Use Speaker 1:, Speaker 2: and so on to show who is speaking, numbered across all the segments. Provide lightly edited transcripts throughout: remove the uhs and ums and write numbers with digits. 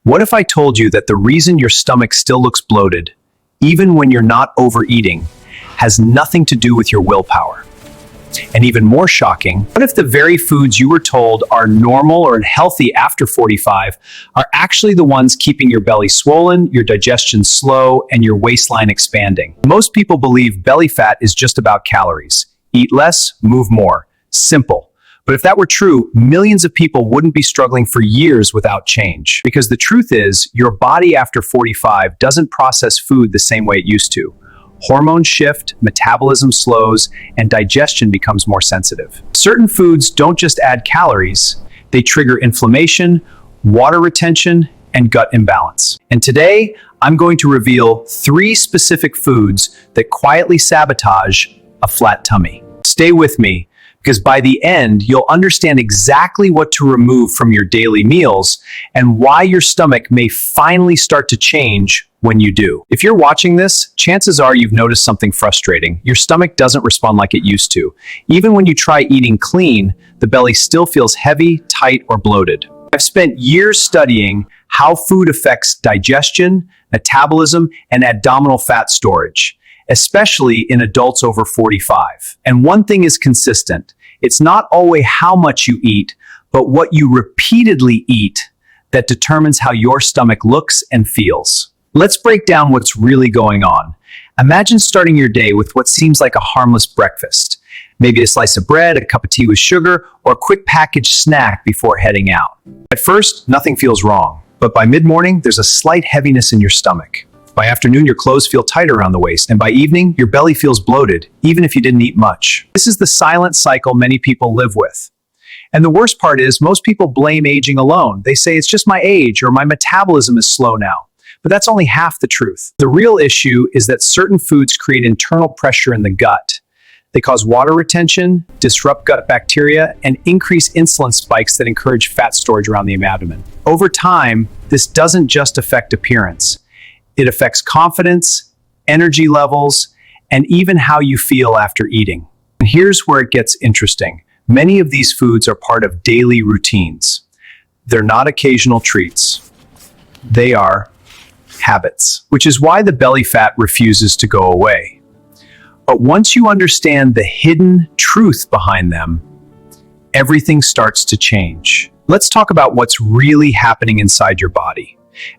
Speaker 1: What if I told you that the reason your stomach still looks bloated, even when you're not overeating, has nothing to do with your willpower? And even more shocking, what if the very foods you were told are normal or healthy after 45 are actually the ones keeping your belly swollen, your digestion slow, and your waistline expanding? Most people believe belly fat is just about calories. Eat less, move more. Simple. But if that were true, millions of people wouldn't be struggling for years without change. Because the truth is, your body after 45 doesn't process food the same way it used to. Hormones shift, metabolism slows, and digestion becomes more sensitive. Certain foods don't just add calories, they trigger inflammation, water retention, and gut imbalance. And today, I'm going to reveal 3 specific foods that quietly sabotage a flat tummy. Stay with me, because by the end, you'll understand exactly what to remove from your daily meals and why your stomach may finally start to change when you do. If you're watching this, chances are you've noticed something frustrating. Your stomach doesn't respond like it used to. Even when you try eating clean, the belly still feels heavy, tight, or bloated. I've spent years studying how food affects digestion, metabolism, and abdominal fat storage, especially in adults over 45. And one thing is consistent. It's not always how much you eat, but what you repeatedly eat that determines how your stomach looks and feels. Let's break down what's really going on. Imagine starting your day with what seems like a harmless breakfast. Maybe a slice of bread, a cup of tea with sugar, or a quick packaged snack before heading out. At first, nothing feels wrong, but by mid-morning, there's a slight heaviness in your stomach. By afternoon, your clothes feel tight around the waist, and by evening, your belly feels bloated, even if you didn't eat much. This is the silent cycle many people live with. And the worst part is, most people blame aging alone. They say it's just my age or my metabolism is slow now. But that's only half the truth. The real issue is that certain foods create internal pressure in the gut. They cause water retention, disrupt gut bacteria, and increase insulin spikes that encourage fat storage around the abdomen. Over time, this doesn't just affect appearance. It affects confidence, energy levels, and even how you feel after eating. And here's where it gets interesting. Many of these foods are part of daily routines. They're not occasional treats. They are habits, which is why the belly fat refuses to go away. But once you understand the hidden truth behind them, everything starts to change. Let's talk about what's really happening inside your body.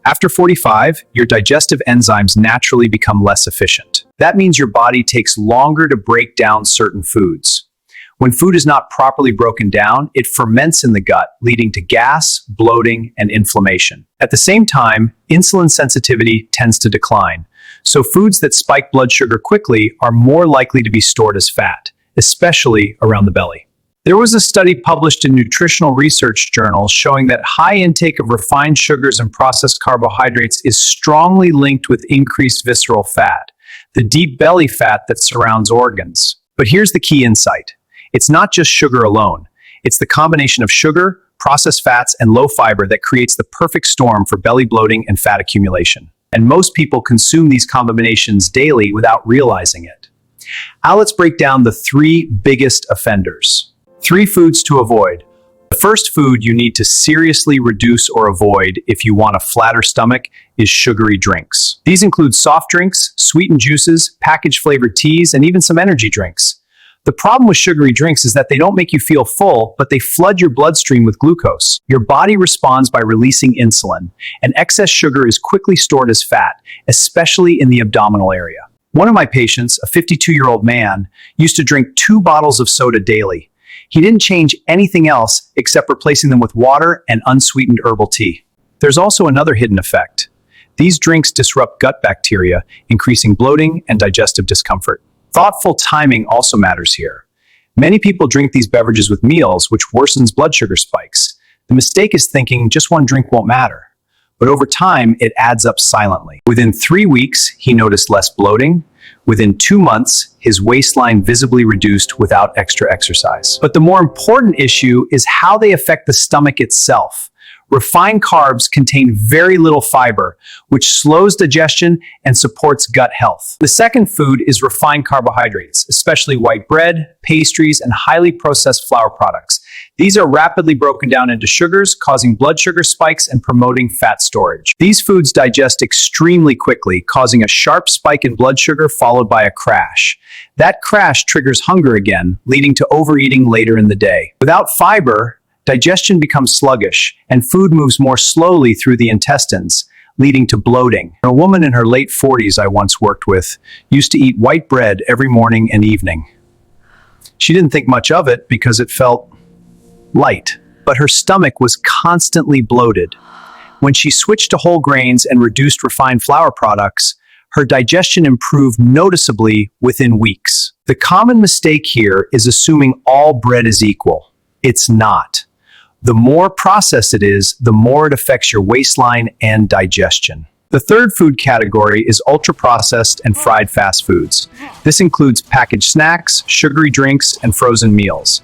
Speaker 1: After 45, your digestive enzymes naturally become less efficient. That means your body takes longer to break down certain foods. When food is not properly broken down, it ferments in the gut, leading to gas, bloating, and inflammation. At the same time, insulin sensitivity tends to decline, so foods that spike blood sugar quickly are more likely to be stored as fat, especially around the belly. There was a study published in nutritional research journals showing that high intake of refined sugars and processed carbohydrates is strongly linked with increased visceral fat, the deep belly fat that surrounds organs. But here's the key insight. It's not just sugar alone. It's the combination of sugar, processed fats, and low fiber that creates the perfect storm for belly bloating and fat accumulation. And most people consume these combinations daily without realizing it. Now let's break down the 3 biggest offenders. 3 foods to avoid. The first food you need to seriously reduce or avoid if you want a flatter stomach is sugary drinks. These include soft drinks, sweetened juices, packaged flavored teas, and even some energy drinks. The problem with sugary drinks is that they don't make you feel full, but they flood your bloodstream with glucose. Your body responds by releasing insulin, and excess sugar is quickly stored as fat, especially in the abdominal area. One of my patients, a 52-year-old man, used to drink 2 bottles of soda daily. He didn't change anything else except replacing them with water and unsweetened herbal tea. There's also another hidden effect. These drinks disrupt gut bacteria, increasing bloating and digestive discomfort. Thoughtful timing also matters here. Many people drink these beverages with meals, which worsens blood sugar spikes. The mistake is thinking just one drink won't matter. But over time, it adds up silently. Within 3 weeks, he noticed less bloating. Within 2 months, his waistline visibly reduced without extra exercise. But the more important issue is how they affect the stomach itself. Refined carbs contain very little fiber, which slows digestion and supports gut health. The second food is refined carbohydrates, especially white bread, pastries, and highly processed flour products. These are rapidly broken down into sugars, causing blood sugar spikes and promoting fat storage. These foods digest extremely quickly, causing a sharp spike in blood sugar followed by a crash. That crash triggers hunger again, leading to overeating later in the day. Without fiber, digestion becomes sluggish, and food moves more slowly through the intestines, leading to bloating. A woman in her late 40s I once worked with used to eat white bread every morning and evening. She didn't think much of it because it felt light, but her stomach was constantly bloated. When she switched to whole grains and reduced refined flour products, her digestion improved noticeably within weeks. The common mistake here is assuming all bread is equal. It's not. The more processed it is, the more it affects your waistline and digestion. The third food category is ultra-processed and fried fast foods. This includes packaged snacks, sugary drinks, and frozen meals.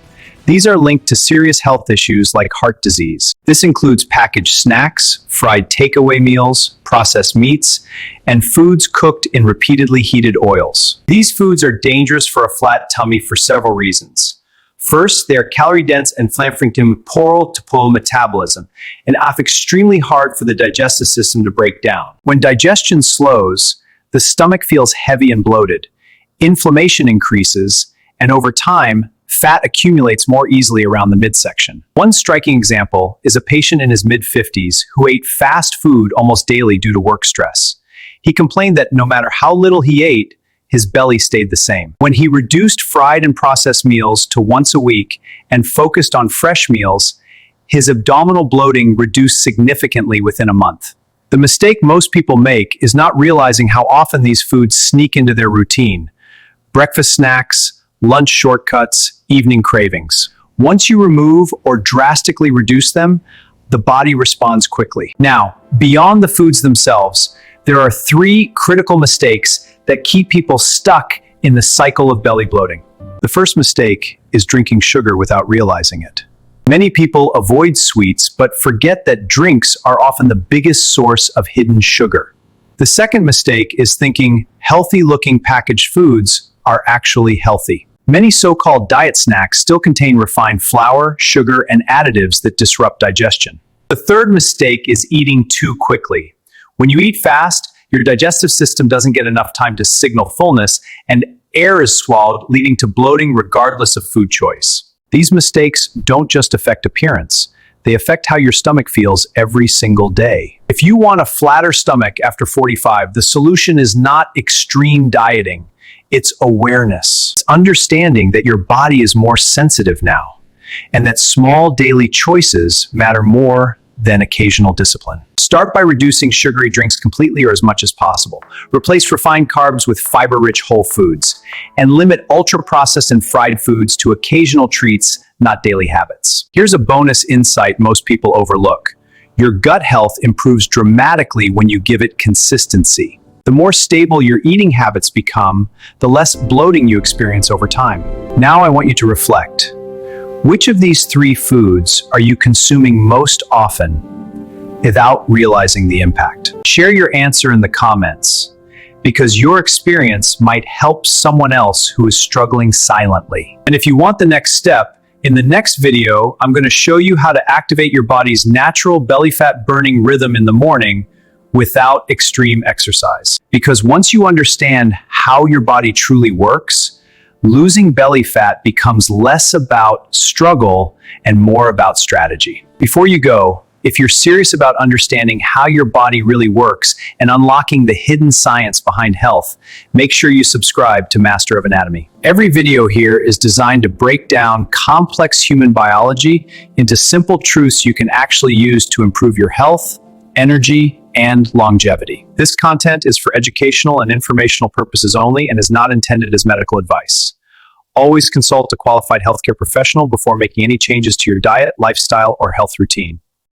Speaker 1: These are linked to serious health issues like heart disease. This includes packaged snacks, fried takeaway meals, processed meats, and foods cooked in repeatedly heated oils. These foods are dangerous for a flat tummy for several reasons. First, they are calorie-dense and inflammatory to poor metabolism and are extremely hard for the digestive system to break down. When digestion slows, the stomach feels heavy and bloated. Inflammation increases, and over time, fat accumulates more easily around the midsection. One striking example is a patient in his mid-50s who ate fast food almost daily due to work stress. He complained that no matter how little he ate, his belly stayed the same. When he reduced fried and processed meals to once a week and focused on fresh meals, his abdominal bloating reduced significantly within a month. The mistake most people make is not realizing how often these foods sneak into their routine. Breakfast snacks, lunch shortcuts, evening cravings. Once you remove or drastically reduce them, the body responds quickly. Now, beyond the foods themselves, there are 3 critical mistakes that keep people stuck in the cycle of belly bloating. The first mistake is drinking sugar without realizing it. Many people avoid sweets but forget that drinks are often the biggest source of hidden sugar. The second mistake is thinking healthy-looking packaged foods are actually healthy. Many so-called diet snacks still contain refined flour, sugar, and additives that disrupt digestion. The third mistake is eating too quickly. When you eat fast, your digestive system doesn't get enough time to signal fullness, and air is swallowed, leading to bloating regardless of food choice. These mistakes don't just affect appearance. They affect how your stomach feels every single day. If you want a flatter stomach after 45, the solution is not extreme dieting. It's awareness. It's understanding that your body is more sensitive now, and that small daily choices matter more than occasional discipline. Start by reducing sugary drinks completely or as much as possible. Replace refined carbs with fiber-rich whole foods, and limit ultra-processed and fried foods to occasional treats, not daily habits. Here's a bonus insight most people overlook. Your gut health improves dramatically when you give it consistency. The more stable your eating habits become, the less bloating you experience over time. Now I want you to reflect. Which of these 3 foods are you consuming most often without realizing the impact? Share your answer in the comments, because your experience might help someone else who is struggling silently. And if you want the next step, in the next video, I'm going to show you how to activate your body's natural belly fat burning rhythm in the morning without extreme exercise. Because once you understand how your body truly works, losing belly fat becomes less about struggle and more about strategy. Before you go, if you're serious about understanding how your body really works and unlocking the hidden science behind health, make sure you subscribe to Master of Anatomy. Every video here is designed to break down complex human biology into simple truths you can actually use to improve your health, energy, and longevity. This content is for educational and informational purposes only and is not intended as medical advice. Always consult a qualified healthcare professional before making any changes to your diet, lifestyle, or health routine.